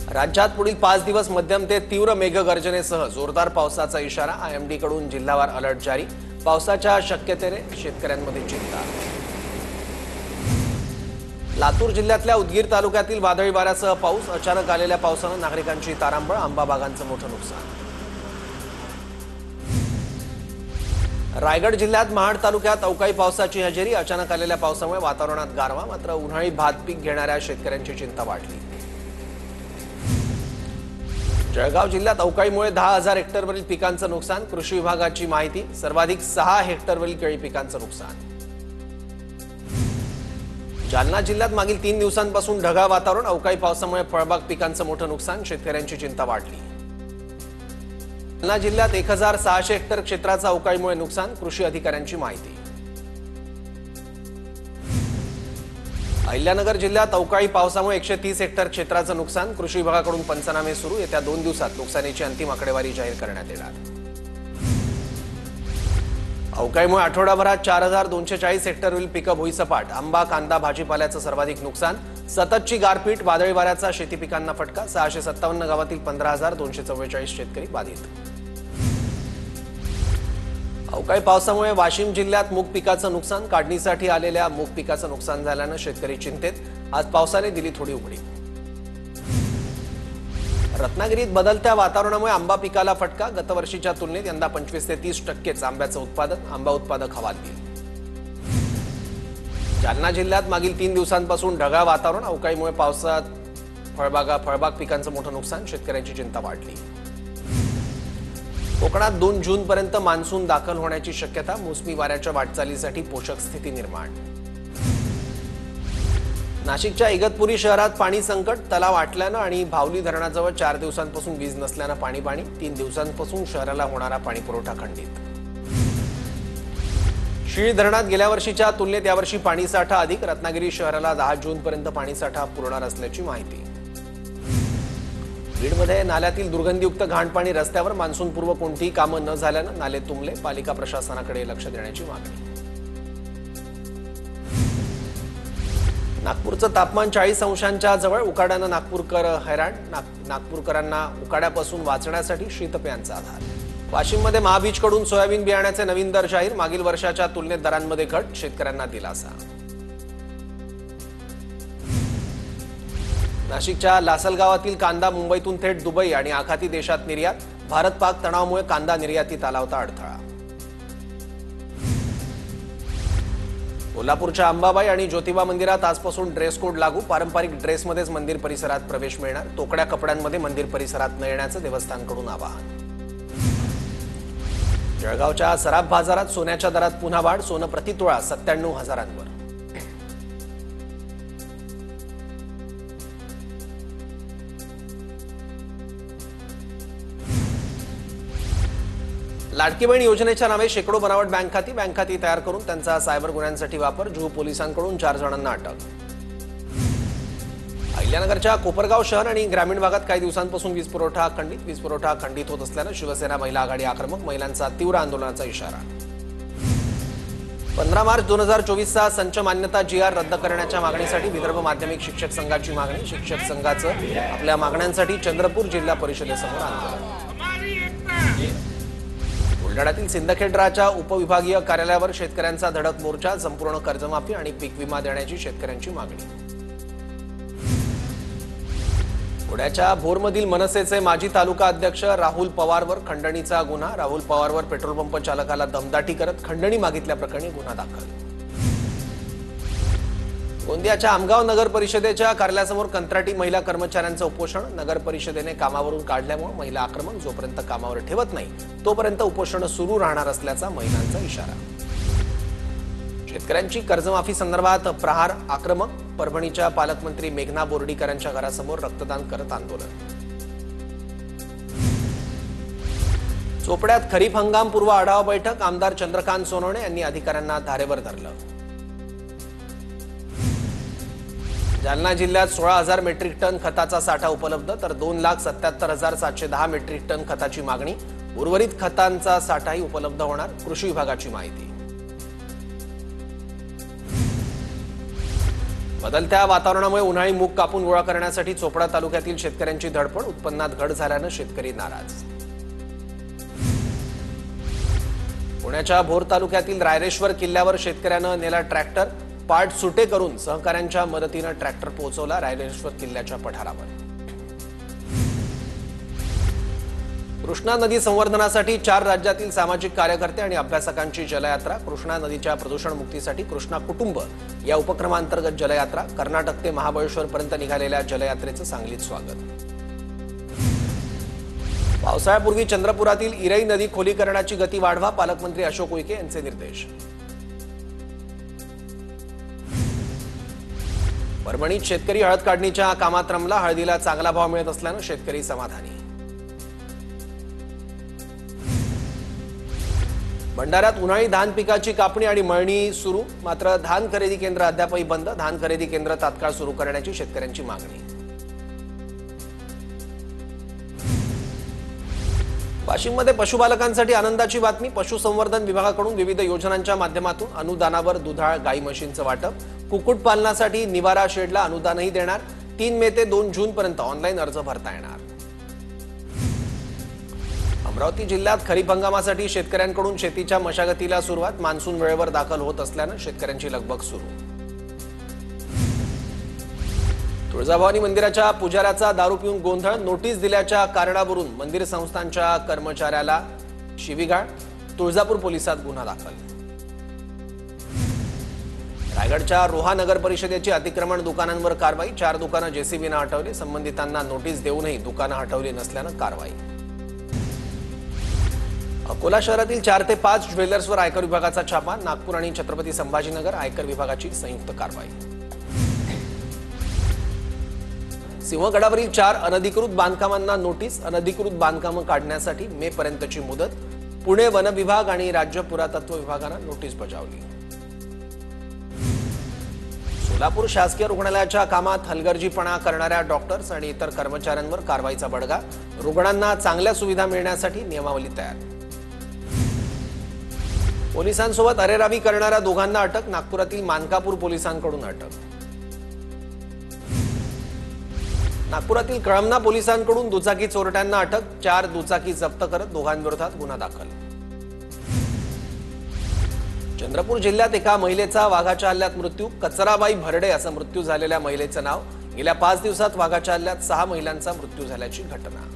राज्यात पुढील 5 दिवस मध्यम ते तीव्र मेघगर्जनेसह जोरदार पावसाचा इशारा। आयएमडी कडून जिल्हावार अलर्ट जारी। पावसाच्या शक्यतेने शेतकऱ्यांमध्ये चिंता। लातूर जिल्ह्यातल्या उदगीर तालुक्यातील वादळी वाऱ्यासह पाऊस। अचानक आलेल्या पावसाने नागरिकांची तारांबळ। आंबा बागांचं मोठं नुकसान। रायगड जिल्ह्यात महाड तालुक्यात अवकाळी पावसाची हजेरी। अचानक आलेल्या पावसामुळे वातावरणात गारवा। मात्र उन्हाळी भात पीक घेणाऱ्या शेतकऱ्यांची चिंता वाढली। जळगाव जिल्ह्यात अवकाळीमुळे 10,000 हेक्टरवरील पिकांचं नुकसान। कृषी विभागाची माहिती। सर्वाधिक 6 हेक्टरवरील केळी पिकांचं नुकसान। जालना जिल्ह्यात मागील 3 दिवसांपासून ढगाळ वातावरण। अवकाळी पावसामुळे फळबाग पिकांचं मोठं नुकसान। शेतकऱ्यांची चिंता वाढली। जालना जिल्ह्यात 1,600 हेक्टर क्षेत्राचं अवकाळीमुळे नुकसान। कृषी अधिकाऱ्यांची माहिती। अहिल्यानगर जिल्ह्यात अवकाळी पावसामुळे 130 हेक्टर क्षेत्राचं नुकसान। कृषी विभागाकडून पंचनामे सुरू। येत्या 2 दिवसात नुकसानीची अंतिम आकडेवारी जाहीर करण्यात येणार। अवकाळीमुळे आठवडाभरात 4,240 हेक्टरवरील पिकं भुईसपाट। आंबा, कांदा, भाजीपाल्याचं सर्वाधिक नुकसान। सततची गारपीट, वादळी वाऱ्याचा शेती पिकांना फटका। 657 गावातील 15,244 शेतकरी बाधित। अवकाळी पावसामुळे वाशिम जिल्ह्यात मूग पिकाचं नुकसान। काढणीसाठी आलेल्या मूग पिकाचं नुकसान झाल्यानं शेतकरी चिंतेत। आज पावसाने दिली थोडी उघडी। रत्नागिरीत बदलत्या वातावरणामुळे आंबा पिकाला फटका। गतवर्षीच्या तुलनेत यंदा 25 ते 30% आंब्याचं उत्पादन। आंबा उत्पादक हवालदिल। जालना जिल्ह्यात मागील 3 दिवसांपासून ढगाळ वातावरण। अवकाळीमुळे पावसात फळबाग पिकांचं मोठं नुकसान। शेतकऱ्यांची चिंता वाढली। कोकणात 2 जूनपर्यंत मान्सून दाखल होण्याची शक्यता। मोसमी वाऱ्याच्या वाटचालीसाठी पोषक स्थिती निर्माण। नाशिकच्या इगतपुरी शहरात पाणी संकट। तलाव आटल्यानं आणि भावली धरणाजवळ 4 दिवसांपासून वीज नसल्यानं पाणी 3 दिवसांपासून शहराला होणारा पाणी पुरवठा खंडित। शीळ धरणात गेल्या वर्षीच्या तुलनेत यावर्षी पाणीसाठा अधिक। रत्नागिरी शहराला 10 जूनपर्यंत पाणीसाठा पुरवणार असल्याची माहिती। बीडमध्ये नाल्यातील दुर्गंधीयुक्त घाणपाणी रस्त्यावर। मान्सूनपूर्व कोणतीही कामं न झाल्यानं नाले तुंबले। पालिका प्रशासनाकडे लक्ष देण्याची मागणी। नागपूरचं तापमान 40 अंशांच्या जवळ। उकाड्यानं नागपूरकर हैराण। नागपूरकरांना उकाड्यापासून वाचण्यासाठी शीतपेयांचा आधार। वाशिममध्ये महाबीजकडून सोयाबीन बियाण्याचे नवीन दर जाहीर। मागील वर्षाच्या तुलनेत दरांमध्ये घट। शेतकऱ्यांना दिलासा। नाशिकच्या लासलगावातील कांदा मुंबईतून थेट दुबई आणि आखाती देशात निर्यात। भारत पाक तणावामुळे कांदा निर्यातीत आला होता अडथळा। कोल्हापूरच्या अंबाबाई आणि ज्योतिबा मंदिरात आजपासून ड्रेस कोड लागू। पारंपरिक ड्रेसमध्येच मंदिर परिसरात प्रवेश मिळणार। तोकड्या कपड्यांमध्ये मंदिर परिसरात न येण्याचं देवस्थानकडून आवाहन। जळगावच्या सराफ बाजारात सोन्याच्या दरात पुन्हा वाढ। सोनं प्रतितोळा 97,000 वर। लाडकी बहीण योजनेच्या नावे शेकडो बनावट बँक खाती तयार करून त्यांचा सायबर गुन्ह्यांसाठी वापर। जुहू पोलिसांकडून 4 जणांना अटक। अहिल्यानगरच्या कोपरगाव शहर आणि ग्रामीण भागात काही दिवसांपासून वीज पुरवठा खंडित होत असल्यानं शिवसेना महिला आघाडी आक्रमक। महिलांचा तीव्र आंदोलनाचा इशारा। 15 मार्च 2024चा संच मान्यता GR रद्द करण्याच्या मागणीसाठी विदर्भ माध्यमिक शिक्षक संघाची मागणी। शिक्षक संघाचं आपल्या मागण्यांसाठी चंद्रपूर जिल्हा परिषदेसमोर आंदोलन। बुलढाण्यातील सिंदखेडराच्या उपविभागीय कार्यालयावर शेतकऱ्यांचा धडक मोर्चा। संपूर्ण कर्जमाफी आणि पीक विमा देण्याची शेतकऱ्यांची मागणी। पुण्याच्या भोरमधील मनसेचे माजी तालुका अध्यक्ष राहुल पवारवर खंडणीचा गुन्हा। राहुल पवारवर पेट्रोल पंप चालकाला दमदाटी करत खंडणी मागितल्याप्रकरणी गुन्हा दाखल। गोंदियाच्या आमगाव नगर परिषदेच्या कार्यालयासमोर कंत्राटी महिला कर्मचाऱ्यांचं उपोषण। नगर परिषदेने कामावरून काढल्यामुळे महिला आक्रमक। जोपर्यंत कामावर ठेवत नाही तोपर्यंत उपोषण सुरू राहणार असल्याचा महिलांचा इशारा। शेतकऱ्यांची कर्जमाफी संदर्भात प्रहार आक्रमक। परभणीच्या पालकमंत्री मेघना बोर्डीकरांच्या घरासमोर रक्तदान करत आंदोलन। चोपड्यात खरीप हंगामपूर्व आढावा बैठक। आमदार चंद्रकांत सोनवणे यांनी अधिकाऱ्यांना धारेवर धरलं। जालना जिल्ह्यात 16,000 मेट्रिक टन खताचा साठा उपलब्ध तर 2,77,710 मेट्रिक टन खताची मागणी। उर्वरित खतांचा साठाही उपलब्ध होणार। कृषी विभागाची माहिती। बदलत्या वातावरणामुळे उन्हाळी मूग कापून गोळा करण्यासाठी चोपडा तालुक्यातील शेतकऱ्यांची धडपड, उत्पन्नात घट झाल्यानं शेतकरी नाराज. पुण्याच्या भोर तालुक्यातील रायरेश्वर किल्ल्यावर शेतकऱ्यानं नेला ट्रॅक्टर, पार्ट सुटे करून सहकाऱ्यांच्या मदतीनं ट्रॅक्टर पोहोचवला रायरेश्वर किल्ल्याच्या पठारावर. कृष्णा नदी संवर्धनासाठी 4 राज्यातील सामाजिक कार्यकर्ते आणि अभ्यासकांची जलयात्रा. कृष्णा नदीच्या प्रदूषण मुक्तीसाठी कृष्णा कुटुंब या उपक्रमांतर्गत जलयात्रा. कर्नाटक ते महाबळेश्वर पर्यंत निघालेल्या जलयात्रेचं सांगलीत स्वागत. पावसाळ्यापूर्वी चंद्रपुरातील इरई नदी खोलीकरणाची गती वाढवा, पालकमंत्री अशोक उईके यांचे निर्देश. परभणीत शेतकरी हळद काढणीच्या कामात रमला, हळदीला चांगला भाव मिळत असल्यानं शेतकरी समाधानी. भंडाऱ्यात उन्हाळी धान पिकाची कापणी आणि मळणी सुरू, मात्र धान खरेदी केंद्र अद्यापही बंद. धान खरेदी केंद्र तात्काळ सुरू करण्याची शेतकऱ्यांची मागणी. वाशिममध्ये पशुपालकांसाठी आनंदाची बातमी. पशुसंवर्धन विभागाकडून विविध योजनांच्या माध्यमातून अनुदानावर दुधाळ गाई म्हशींचं वाटप. कुक्कुटपालनासाठी निवारा शेडला अनुदानही देणार. 3 मे ते 2 जून पर्यंत ऑनलाईन अर्ज भरता येणार. अमरावती जिल्ह्यात खरीप हंगामासाठी शेतकऱ्यांकडून शेतीच्या मशागतीला सुरुवात. मान्सून वेळेवर दाखल होत असल्यानं शेतकऱ्यांची लगबग सुरू. तुळजाभवानी मंदिराच्या पुजाऱ्याचा दारू पिऊन गोंधळ, नोटीस दिल्याच्या कारणावरून मंदिर संस्थांच्या कर्मचाऱ्याला शिवीगाळ. तुळजापूर पोलिसात गुन्हा दाखल. रायगडच्या रोहा नगर परिषदेची अतिक्रमण दुकानांवर कारवाई. 4 दुकानं जेसीबीनं हटवली. संबंधितांना नोटीस देऊनही दुकानं हटवली नसल्यानं कारवाई. अकोला शहरातील 4 ते 5 ज्वेलर्सवर आयकर विभागाचा छापा. नागपूर आणि छत्रपती संभाजीनगर आयकर विभागाची संयुक्त कारवाई. सिंहगडावरील 4 अनधिकृत बांधकामांना नोटीस. अनधिकृत बांधकामं काढण्यासाठी मे पर्यंतची मुदत. पुणे वन विभाग आणि राज्य पुरातत्व विभागानं नोटीस बजावली. सोलापूर शासकीय रुग्णालयाच्या कामात हलगर्जीपणा करणाऱ्या डॉक्टर्स आणि इतर कर्मचाऱ्यांवर कारवाईचा बडगा. रुग्णांना चांगल्या सुविधा मिळण्यासाठी नियमावली तयार. पोलिसांसोबत अरेरावी करणाऱ्या दोघांना अटक. नागपुरातील मानकापूर पोलिसांकडून अटक. नागपुरातील कळमना पोलिसांकडून दुचाकी चोरट्यांना अटक. 4 दुचाकी जप्त करत दोघांविरोधात गुन्हा दाखल. चंद्रपूर जिल्ह्यात एका महिलेचा वाघाच्या हल्ल्यात मृत्यू. कचराबाई भरडे असं मृत्यू झालेल्या महिलेचं नाव. गेल्या 5 दिवसात वाघाच्या हल्ल्यात 6 महिलांचा मृत्यू झाल्याची घटना.